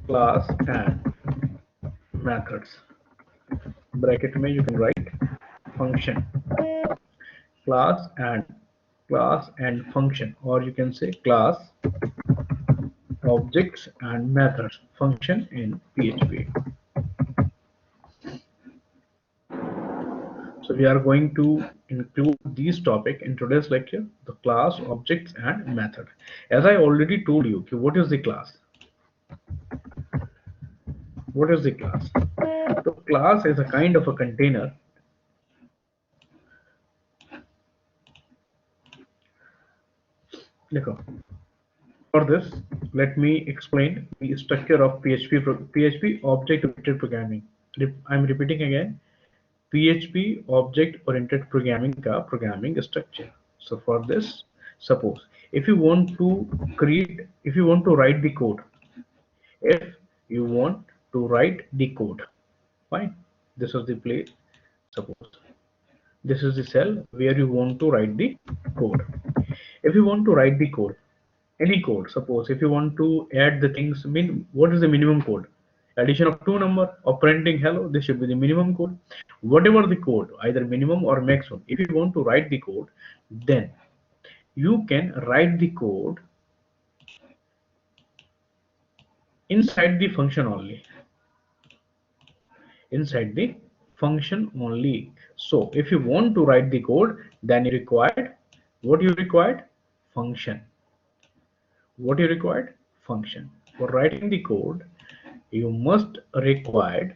class and methods. Bracket में you can write function, class and function, or you can say class, objects and methods function in PHP. So we are going to include these topic in today's lecture, the class, objects and method. As I already told you, what is the class? What is the class? So class is a kind of a container. For this, let me explain the structure of PHP object-oriented programming. I'm repeating again, PHP object-oriented programming का programming structure. So for this, suppose if you want to write the code, if you want to write the code, fine. This is the place. Suppose this is the cell where you want to write the code. If you want to write the code, any code, suppose if you want to add the things, what is the minimum code? Addition of two number or printing hello, this should be the minimum code. Whatever the code, either minimum or maximum, if you want to write the code, then you can write the code inside the function only. Inside the function only. So if you want to write the code, then you required what you required? Function. What you required? Function. For writing the code, you must required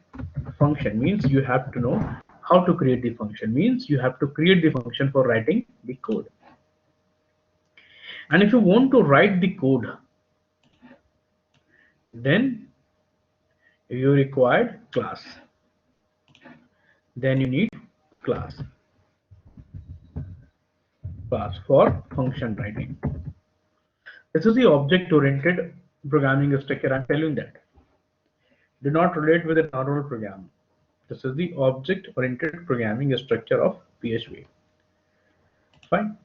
function, means you have to know how to create the function, means you have to create the function for writing the code. And if you want to write the code, then you required class. Then you need class for function writing. This is the object-oriented programming structure. I'm telling that. Do not relate with a normal program. This is the object-oriented programming structure of PHP. Fine.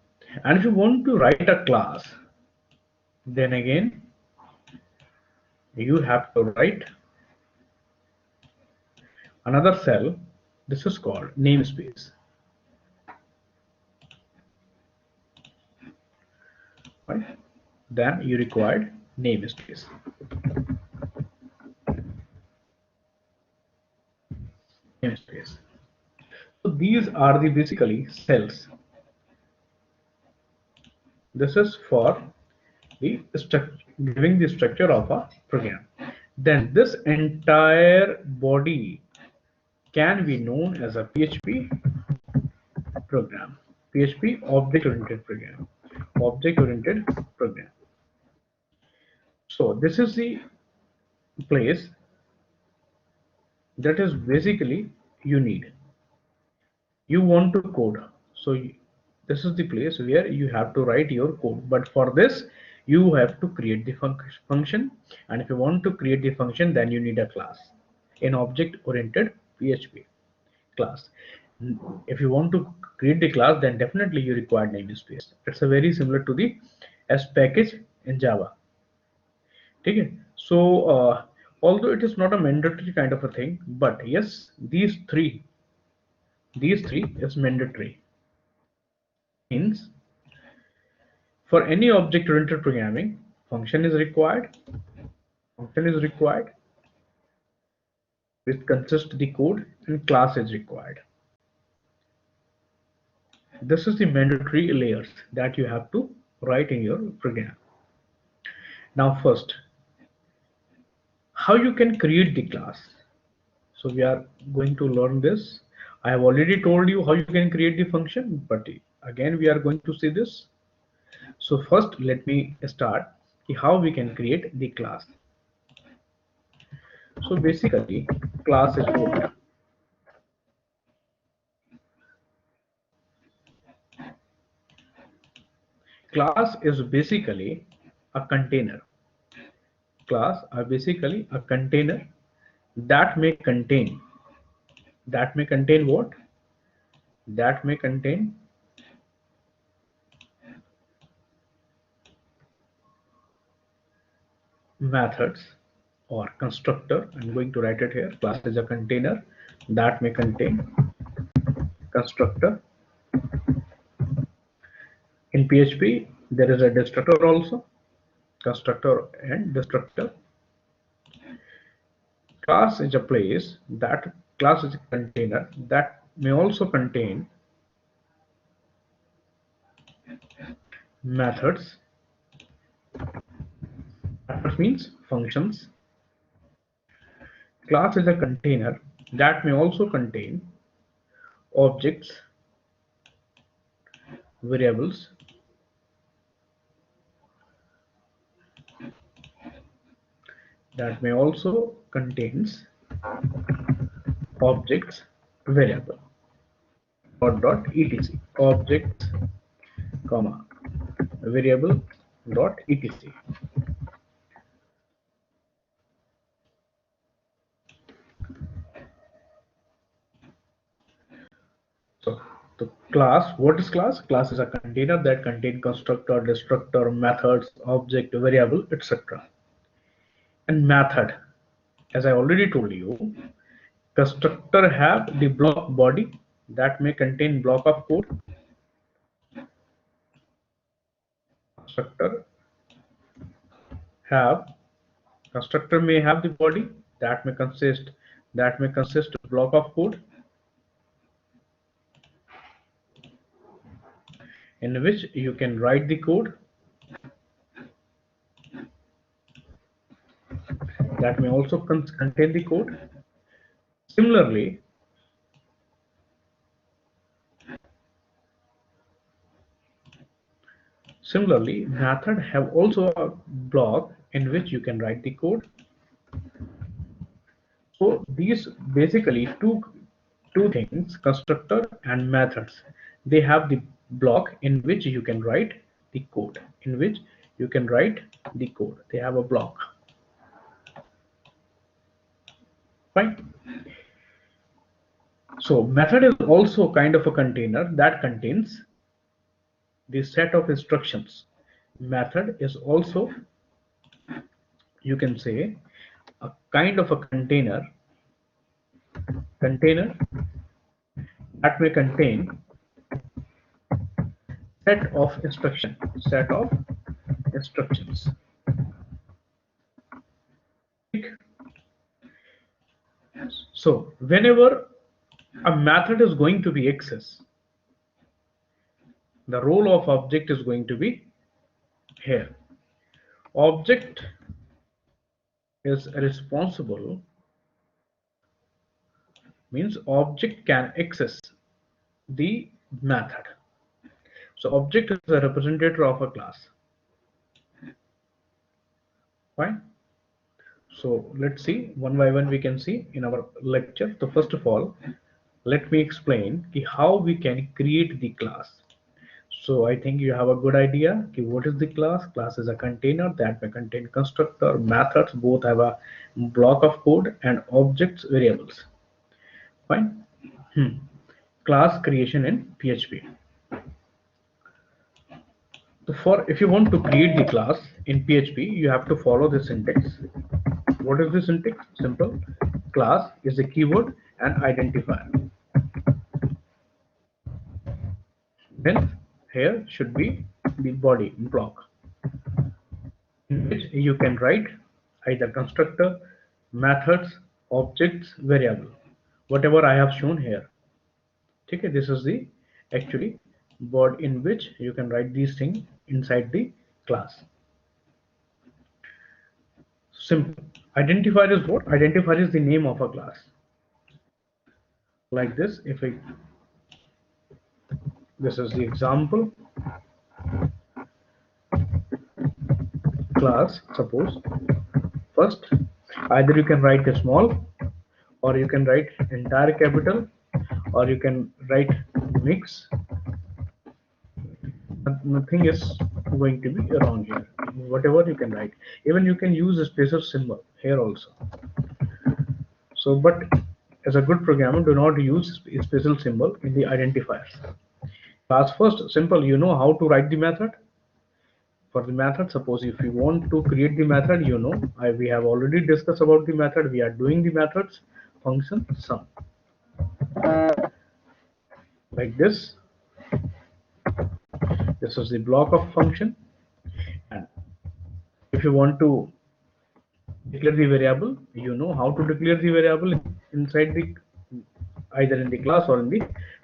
And if you want to write a class, then again you have to write another cell. This is called namespace. Right? Then you required namespace. Namespace. So these are the basically cells. This is for the giving the structure of a program. Then this entire body can be known as a PHP program. PHP object-oriented program. Object-oriented program. So this is the place that is basically you need. You want to code. So this is the place where you have to write your code. But for this, you have to create the function. And if you want to create the function, then you need a class. An object-oriented PHP class. If you want to create the class, then definitely you require namespace. It's a very similar to the S package in Java. Okay. So although it is not a mandatory kind of a thing, but yes, these three is mandatory. Means for any object-oriented programming, function is required. Function is required, which consists the code, and class is required. This is the mandatory layers that you have to write in your program. Now first, how you can create the class. So we are going to learn this. I have already told you how you can create the function, but again we are going to see this. So first let me start how we can create the class. So basically class is what? Class is basically a container. Class are basically a container that may contain what? That may contain methods or constructor. I'm going to write it here. Class is a container that may contain constructor. In PHP, there is a destructor also, constructor and destructor. Class is a place that class is a container that may also contain methods. Methods means functions. Class is a container that may also contain objects, variables, that may also contains objects, variable, etc. Objects, comma, variable dot etc. So the class, what is class? Class is a container that contains constructor, destructor, methods, object, variable, etc. And method, as I already told you, constructor have the block body that may contain block of code. Constructor have constructor may have the body that may consist of block of code in which you can write the code, that may also contain the code. Similarly, method have also a block in which you can write the code. So these basically two things, constructor and methods, they have the block in which you can write the code. They have a block. Fine. So method is also kind of a container that contains the set of instructions. Method is also, you can say, a kind of a container that may contain set of instructions. So whenever a method is going to be accessed, the role of object is going to be here. Object is responsible, means object can access the method. So object is a representative of a class. Fine. So let's see one by one, we can see in our lecture. So first of all, let me explain how we can create the class. So I think you have a good idea what is the class. Class is a container that may contain constructor, methods, both have a block of code, and objects, variables. Fine. Class creation in PHP. So if you want to create the class in PHP, you have to follow the syntax. What is the syntax? Simple. Class is a keyword and identifier. Then here should be the body block in which you can write either constructor, methods, objects, variable, whatever I have shown here. Okay, this is the actually board in which you can write these things inside the class. Simple. Identifier is what? Identifier is the name of a class. Like this, this is the example class. Suppose first, either you can write a small, or you can write entire capital, or you can write mix. Nothing is going to be wrong here. Whatever you can write, even you can use a special symbol here also. So, but as a good programmer, do not use a special symbol in the identifiers. Class first, simple. You know how to write the method. For the method, suppose if you want to create the method, we have already discussed about the method. We are doing the methods function sum like this. This is the block of function, and if you want to declare the variable, you know how to declare the variable inside the either in the class or in the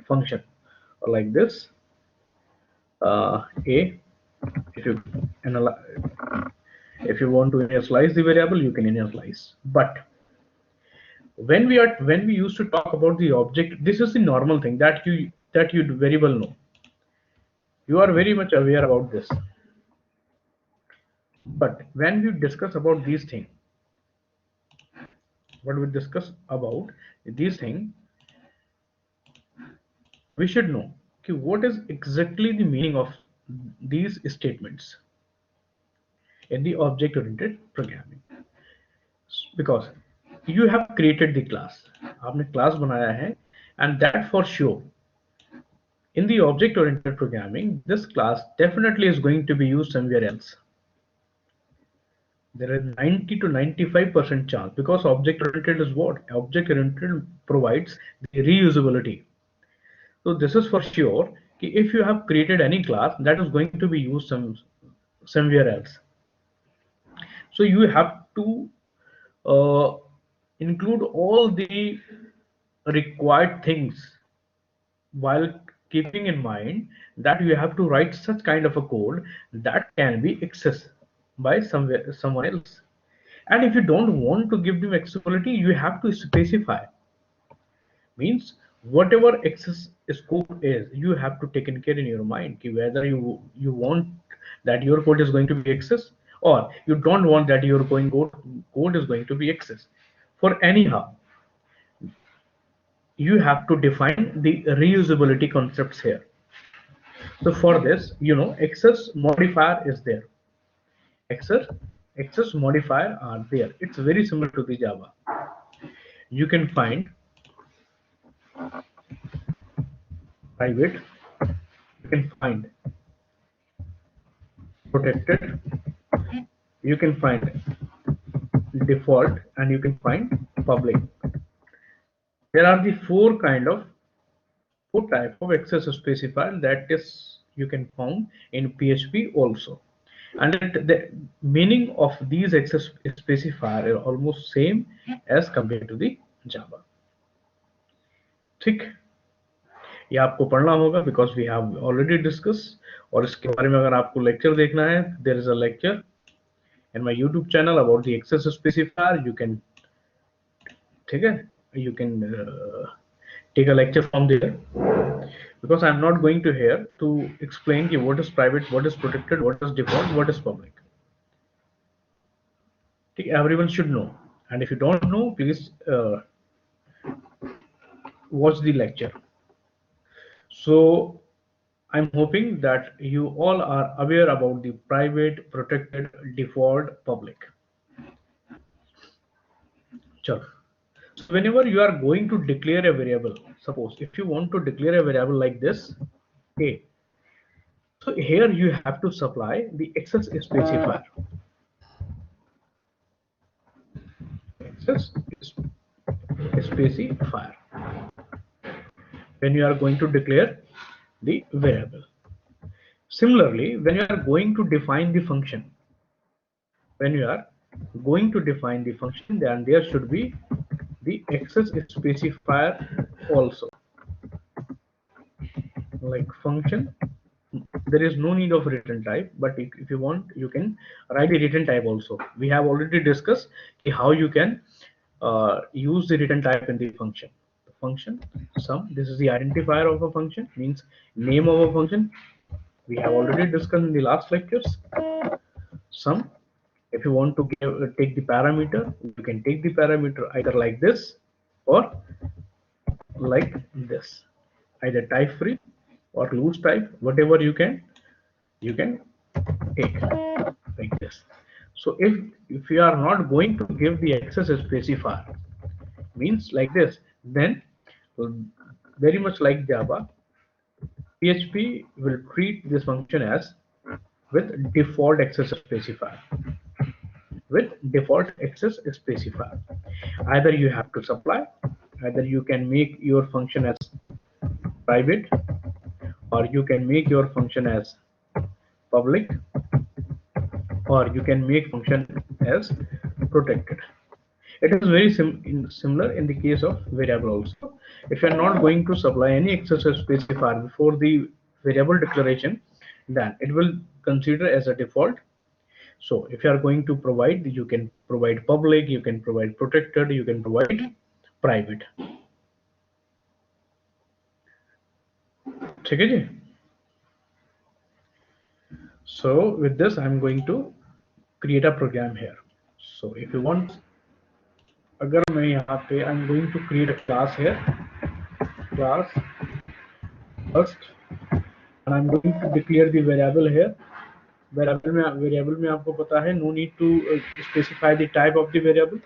function, or like this. A, if you if you want to initialize the variable, you can initialize. But when we used to talk about the object, this is the normal thing that you very well know. You are very much aware about this. But when we discuss about these things, we should know okay, what is exactly the meaning of these statements in the object-oriented programming. Because you have created the class, आपने class बनाया है, and that for sure in the object-oriented programming, this class definitely is going to be used somewhere else. There is 90 to 95% chance, because object-oriented is what? Object-oriented provides the reusability. So this is for sure. If you have created any class, that is going to be used somewhere else. So you have to include all the required things, while keeping in mind that you have to write such kind of a code that can be accessed by someone else. And if you don't want to give them accessibility, you have to specify. Means whatever access scope is, you have to take in care in your mind whether you want that your code is going to be accessed, or you don't want that your code is going to be accessed. For anyhow, you have to define the reusability concepts here. So for this, access modifier is there. Access modifier are there. It's very similar to the Java. You can find private, you can find protected, you can find default, and you can find public. There are the four type of access specifier that is you can found in PHP also. And the meaning of these access specifier are almost same as compared to the Java. ठीक, ये आपको पढ़ना होगा because we have already discussed. और इसके बारे में अगर आपको lecture देखना है, there is a lecture in my YouTube channel about the access specifier. You can, ठीक है, you can take a lecture from there, because I'm not going to here to explain what is private, what is protected, what is default, what is public. Everyone should know, and if you don't know, please watch the lecture. So I'm hoping that you all are aware about the private, protected, default, public. Sure. So whenever you are going to declare a variable, suppose if you want to declare a variable like this, okay, so here you have to supply the access specifier. Access specifier when you are going to declare the variable. Similarly, when you are going to define the function, then there should be the access specifier also. Like function, there is no need of return type, but if you want, you can write a return type also. We have already discussed how you can use the return type in the function. The function sum, this is the identifier of a function, means name of a function. We have already discussed in the last lectures. Sum, if you want to take the parameter, you can take the parameter either like this or like this, either type free or loose type, whatever you can take like this. So if you are not going to give the access specifier, means like this, then very much like Java, PHP will treat this function as with default access specifier. With default access specifier, either you have to supply, either you can make your function as private, or you can make your function as public, or you can make function as protected. It is very similar in the case of variable also. If you are not going to supply any access specifier before the variable declaration, then it will consider as a default. So if you are going to provide, you can provide public, you can provide protected, you can provide private. ठीक है जी? So with this, I'm going to create a program here. So if you want, अगर मैं यहाँ पे I'm going to create a class here, class first, and I'm going to declare the variable here. Variable में आपको पता है, no need to specify the type of the variable.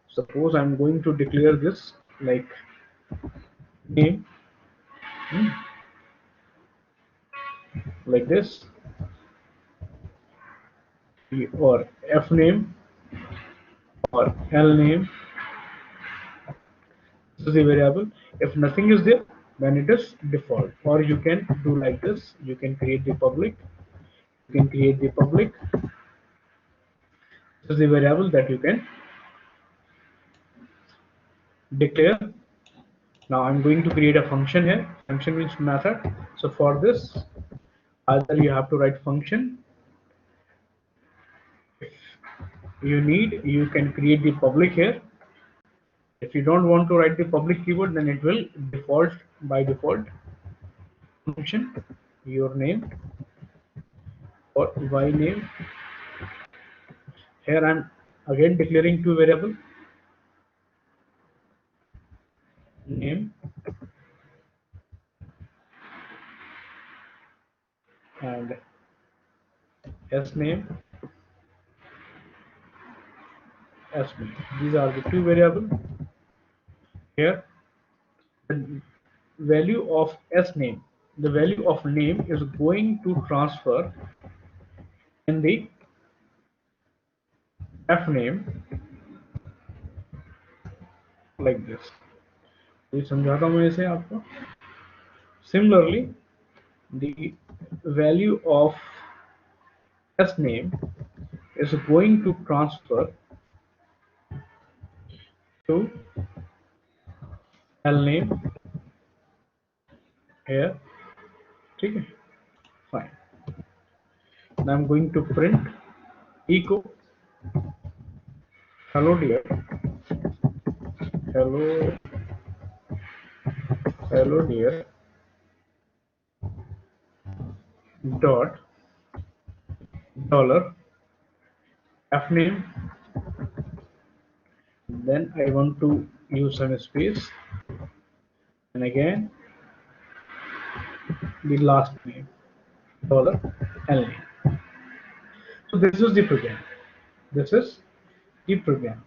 Suppose I'm going to declare this like name, like this, or f name, or l name. This is the variable. If nothing is there, then it is default. Or you can do like this. You can create the public. You can create the public. This is the variable that you can declare. Now I'm going to create a function here. Function means method. So for this, either you have to write function. If you need, you can create the public here. If you don't want to write the public keyword, then it will default by default function your name or y name. Here I'm again declaring two variables, name and s name, s name. These are the two variables. Here the value of s name, the value of name is going to transfer in the f name like this. ये समझाता हूँ मैं इसे आपको. Similarly, the value of s name is going to transfer to l name here. ठीक है? Fine. Now I'm going to print echo hello dear, hello dear dot dollar f name. Then I want to use some space, and again the last name dollar l name. So this is the program. This is the program.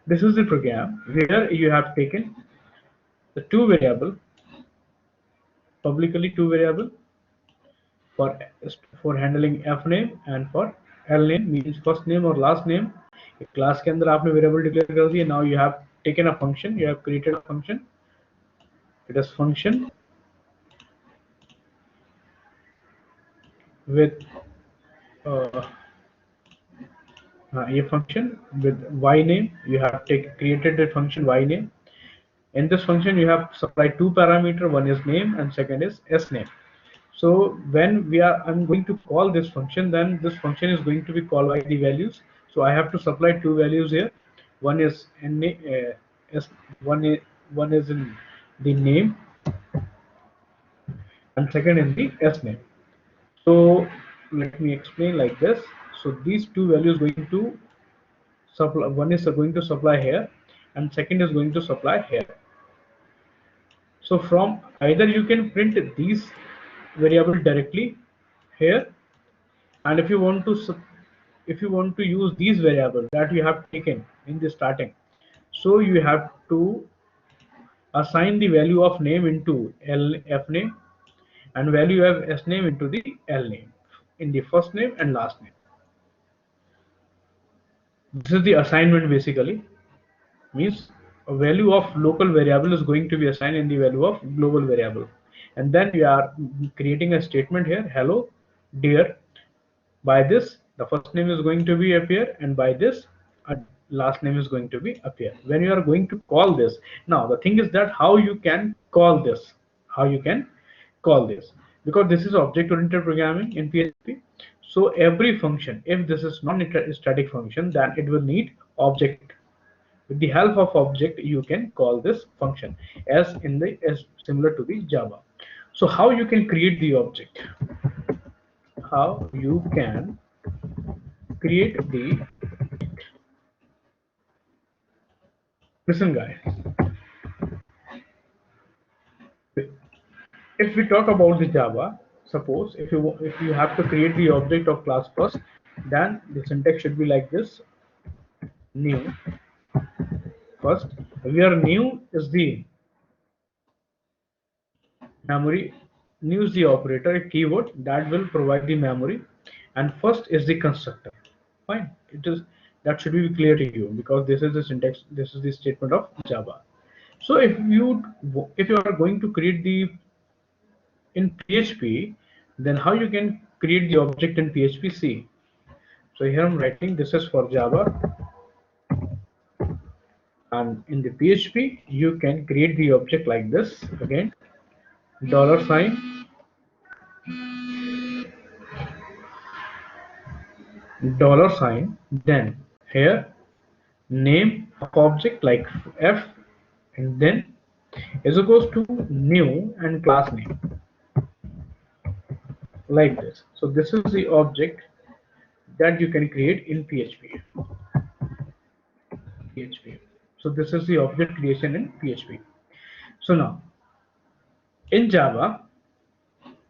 This is the program where you have taken the two variable, publicly two variable for handling f name and for l name, means first name or last name. एक class के अंदर आपने variable declare कर दिया. Now you have taken a function. You have created a function. It is function with a function with y name. You have created the function y name. In this function, you have supplied two parameters. One is name and second is s name. So when I'm going to call this function, then this function is going to be called by the values. So I have to supply two values here. One is one is in the name, and second in the s name. So let me explain like this. So these two values going to supply. One is going to supply here, and second is going to supply here. So from either you can print these variable directly here, and if you want to use these variables that you have taken in the starting, so you have to assign the value of name into f name and value of s name into the l name in the first name and last name. This is the assignment basically. Means a value of local variable is going to be assigned in the value of global variable, and then we are creating a statement here, hello dear, by this the first name is going to be appear, and by this a last name is going to be appear when you are going to call this. Now the thing is that how you can call this, how you can call this, because this is object oriented programming in PHP. So every function, if this is non-static function, then it will need object. With the help of object you can call this function as similar to the Java. So how you can create the object, how you can create the, listen guys, if we talk about the Java, suppose if you have to create the object of class first, then the syntax should be like this: new first, where new is the memory, new is the operator, a keyword that will provide the memory, and first is the constructor. Fine, it is, that should be clear to you because this is the syntax, this is the statement of Java. So if you are going to create the in PHP, then how you can create the object in PHP? C. So here I'm writing this is for Java, and in the PHP you can create the object like this again, dollar sign, dollar sign, then here name of object like f, and then is equals to new and class name like this. So this is the object that you can create in PHP. So this is the object creation in PHP. So now in Java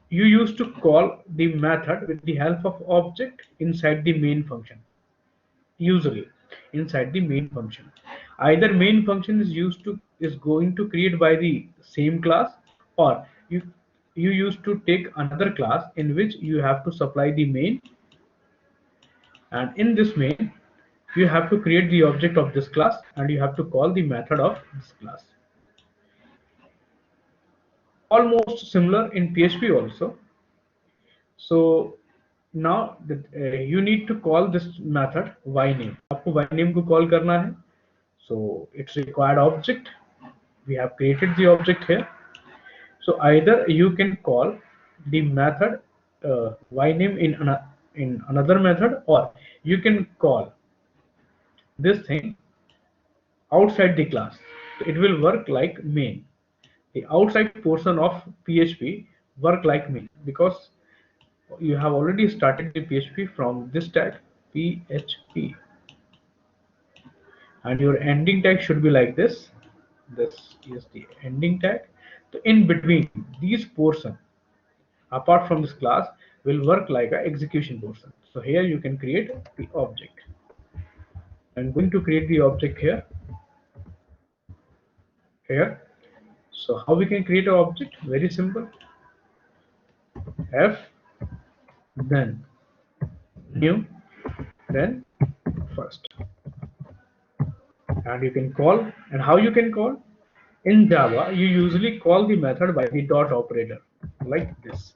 you used to call the method with the help of object inside the main function, usually inside the main function. Either main function is going to create by the same class, or you used to take another class in which you have to supply the main, and in this main you have to create the object of this class and you have to call the method of this class. Almost similar in PHP also. So now you need to call this methodyname. आपकोyname को call करना है. So it's required object. We have created the object here. So either you can call the methodyname in another method, or you can call this thing outside the class. So it will work like main. The outside portion of PHP work like main because you have already started the PHP from this tag PHP, and your ending tag should be like this. This is the ending tag. So in between these portion, apart from this class, will work like a execution portion. So here you can create the object. I'm going to create the object here. So how we can create an object? Very simple. F, then new, then first, and you can call. And how you can call? In Java you usually call the method by the dot operator like this.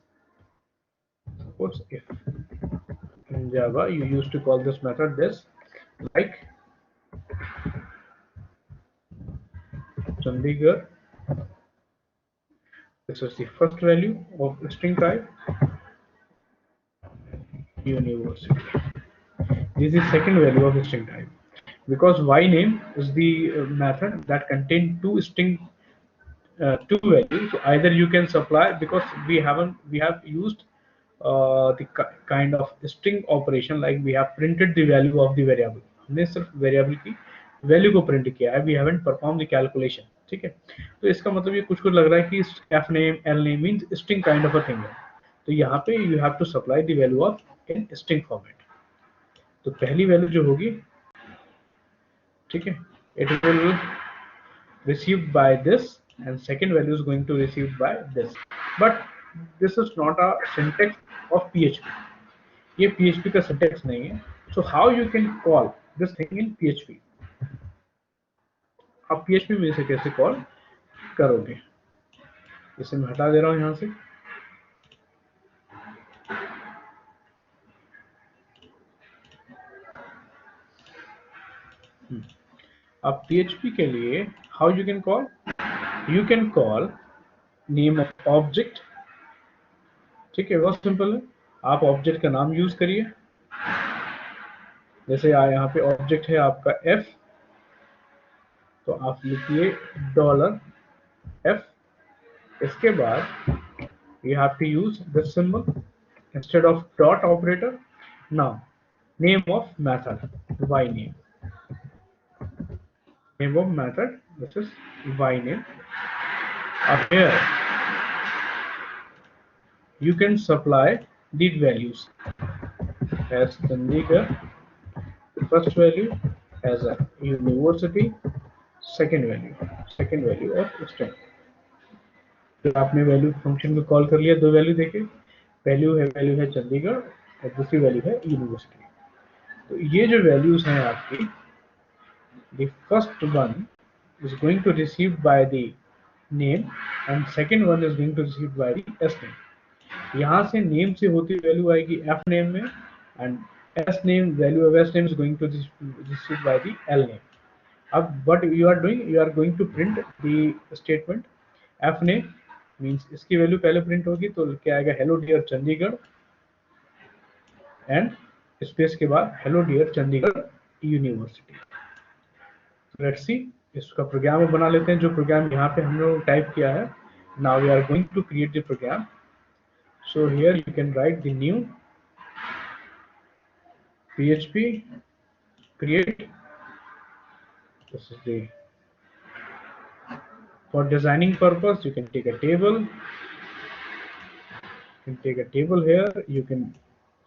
Suppose if in Java you used to call this method this, like Chandigarh, this is the first value of string type, university, this is second value of string type, becauseyname is the method that contains two values. So either you can supply, because we have used the kind of string operation, like we have printed the value of the variable, हमने सिर्फ variable की value को print किया है, we haven't perform the calculation. ठीक है, तो इसका मतलब ये कुछ लग रहा है कि f name l name means string kind of a thing है. तो यहाँ पे you have to supply the value of in string format. तो पहली वैल्यू जो होगी, ठीक है, it will received by this, and second value is going to received by this. But this is not a syntax of PHP, ये PHP का syntax नहीं है. So how you can call this thing in PHP, आप PHP में इसे कैसे call करोगे. इसे मैं हटा दे रहा हूं यहां से. अब PHP के लिए how you can call name of object. ठीक है, बहुत सिंपल है. आप ऑब्जेक्ट का नाम यूज करिए. जैसे यहाँ पे ऑब्जेक्ट है आपका F, तो आप लिखिए $F. इसके बाद you have to use this symbol instead of dot operator. Now name of method, y name of method, this is y name. Up here you can supply the values as Chandigarh, first value as a university, second value of string. तो आपने value function को call कर लिया. दो value देखिए, value है चंडीगढ़ और दूसरी वैल्यू है यूनिवर्सिटी. तो ये जो वैल्यूज हैं आपकी, the first one is going to receive by the name and second one is going to receive by the s name. यहाँ से नेम से होती वैल्यू आएगी f नेम में and s name value of s name is going to receive by the l name. अब what you are doing, you are going to print the statement f name means इसकी value पहले print होगी, तो क्या आएगा, hello dear Chandigarh and space के बाद hello dear Chandigarh university. Let's see, इसका प्रोग्राम बना लेते हैं. जो प्रोग्राम यहाँ पे हम लोग टाइप किया है, now we are going to create the program. So here you can write the new PHP create. This is the, for designing purpose you can take a table. Here you can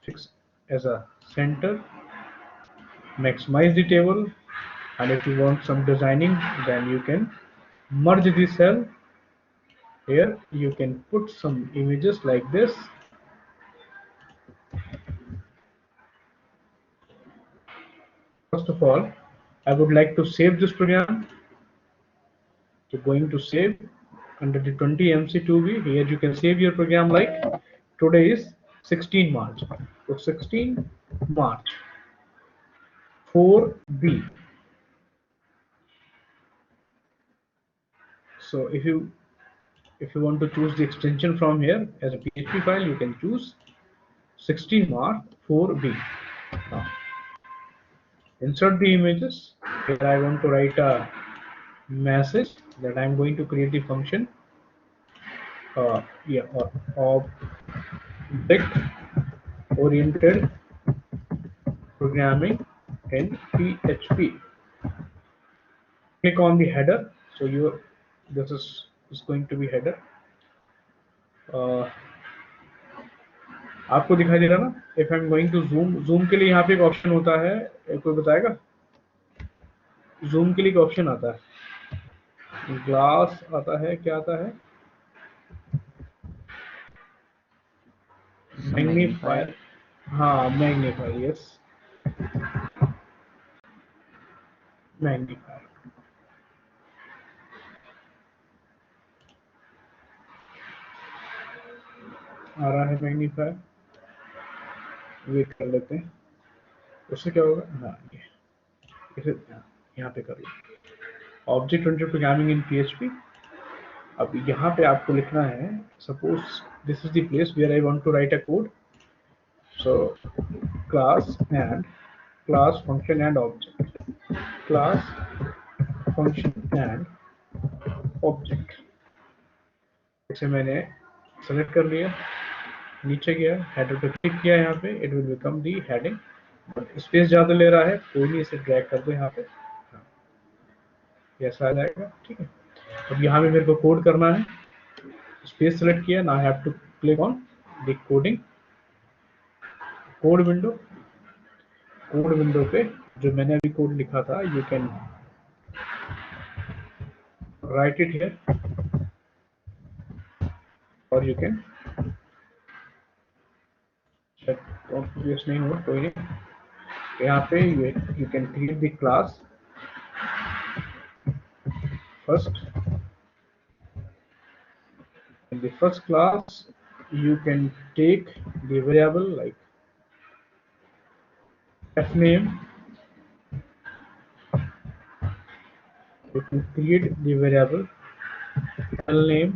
fix as a center, maximize the table, and if you want some designing then you can merge the cell. Here you can put some images like this. First of all, I would like to save this program. So going to save under the 20 MC2B. Here you can save your program like today is 16 March. So 16 March 4B. So if you want to choose the extension from here as a PHP file, you can choose 16 March 4B. Now insert the images. Here I want to write a message that I'm going to create the function or object oriented programming in PHP. Click on the header. So this is going to be header. आपको दिखाई दे रहा ना. If I am going to zoom के लिए यहाँ पे एक ऑप्शन होता है, कोई बताएगा? जूम के लिए एक ऑप्शन आता है, ग्लास आता है, क्या आता है, मैग्नीफायर. हाँ, मैग्नीफायर, यस, मैग्नीफायर. आ रहा है मैग्नीफायर, वेट कर लेते हैं. उससे क्या होगा, हाँ ये इसे यहाँ पे कर लो, object oriented programming in PHP. अब यहाँ पे आपको लिखना है, suppose this is the place where I want to write a code. So class and class function and object, class function and object. इसे मैंने सेलेक्ट कर लिया, नीचे गया, हेडर पे क्लिक किया, यहाँ पे it will become the heading. Space ज्यादा ले रहा है, कोई नहीं, इसे ड्रैग कर दो यहाँ पे, ऐसा आ जाएगा. ठीक है. अब यहाँ पे मेरे को कोड करना है, स्पेस सेलेक्ट किया, now I have to click on the coding, code window पे जो मैंने अभी कोड लिखा था, you can write it here और यू कैन तो ऑब्वियस नहीं हुआ, कोई नहीं। यहाँ पे you can create the class first. In the first class you can take the variable like fname. You can create the variable lname.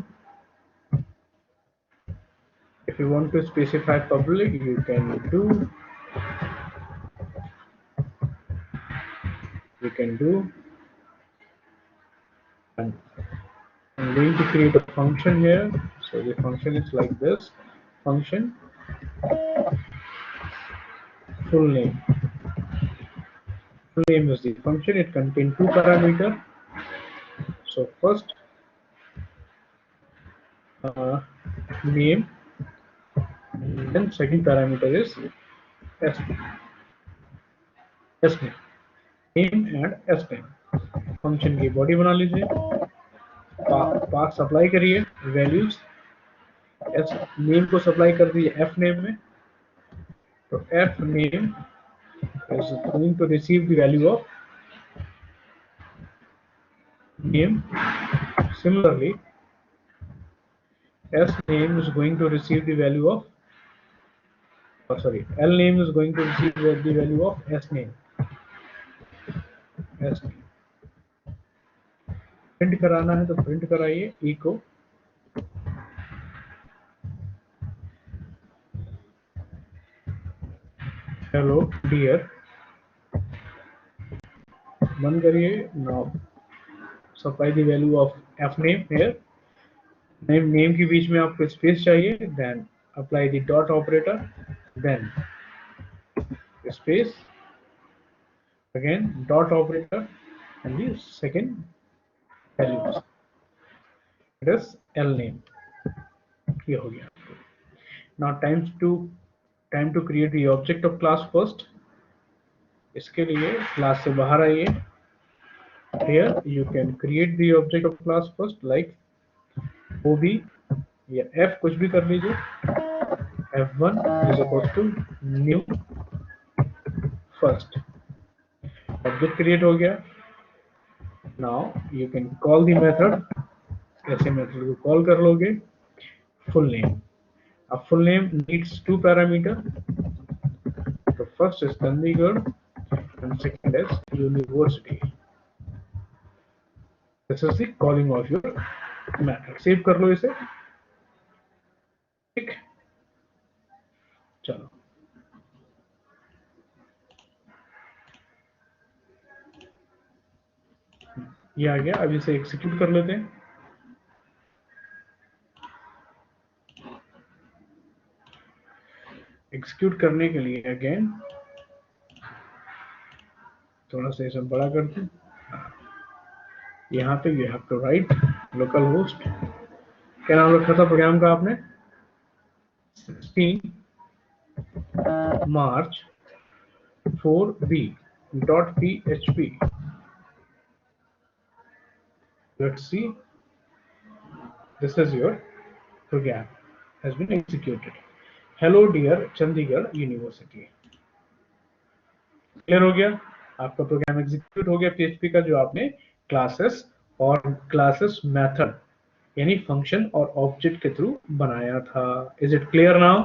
If you want to specify public, you can do. And I'm going to create a function here. So the function is like this: function full name. Full name is the function. It contains two parameters. So first name, and second parameter is name. Name and name. Function की body बना लीजिए, पास supply करिए values, S name को supply कर दीजिए F name में, तो F name is going to receive the value of name. Similarly, s name is going to receive the value of, l name is going to receive the value of s name. Print कराना है तो print कराइए eco hello dear, बंद करिए। Now supply the value of f name here. Name के बीच में आपको स्पेस चाहिए, then apply the dot operator, then space, again dot operator and the second values, it is l name. ये हो गया। Now time to create the object of class first. इसके लिए क्लास से बाहर आइए। Here you can create the object of class first like OB या F कुछ भी कर लीजिए। F1 is equal to new first। Object create हो गया। Now you can call the method। ऐसे मेथड को कॉल कर लोगे। full name। अब full name needs two parameter। The first is Chandigarh and second is university। This is the calling of your method। Save कर लो इसे। ठीक, चलो ये आ गया। अब इसे एग्जीक्यूट कर लेते हैं। एग्जीक्यूट करने के लिए अगेन थोड़ा सा इसे बड़ा कर दूं। यहाँ पे you have to write local host. क्या नाम रखा था प्रोग्राम का आपने? 16 March 4b.php। let's see, this is your program has been executed। hello dear Chandigarh University। Clear हो गया? आपका प्रोग्राम एग्जीक्यूट हो गया PHP का, जो आपने क्लासेस और क्लासेस मेथड यानी फंक्शन और ऑब्जेक्ट के थ्रू बनाया था। Is it clear now?